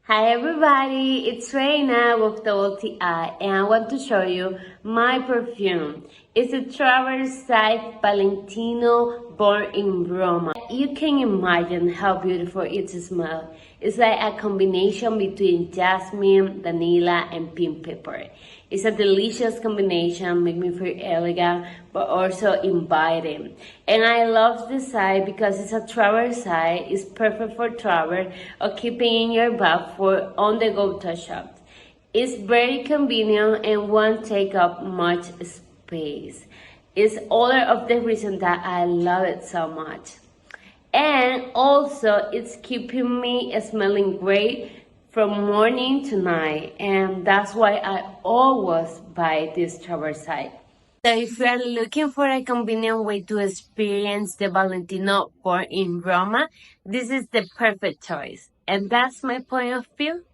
Hi everybody, it's Reina with the OTI and I want to show you my perfume. It's a travel size Valentino born in Roma. You can imagine how beautiful it smells. It's like a combination between jasmine, vanilla and pink pepper. It's a delicious combination, make me feel elegant but also inviting. And I love this side because it's a travel side. It's perfect for travel or keeping in your bag for on-the-go touch-ups. It's very convenient and won't take up much space. It's all of the reason that I love it so much. And also it's keeping me smelling great from morning to night, and that's why I always buy this travel site. So if you are looking for a convenient way to experience the Valentino born in Roma, this is the perfect choice. And that's my point of view.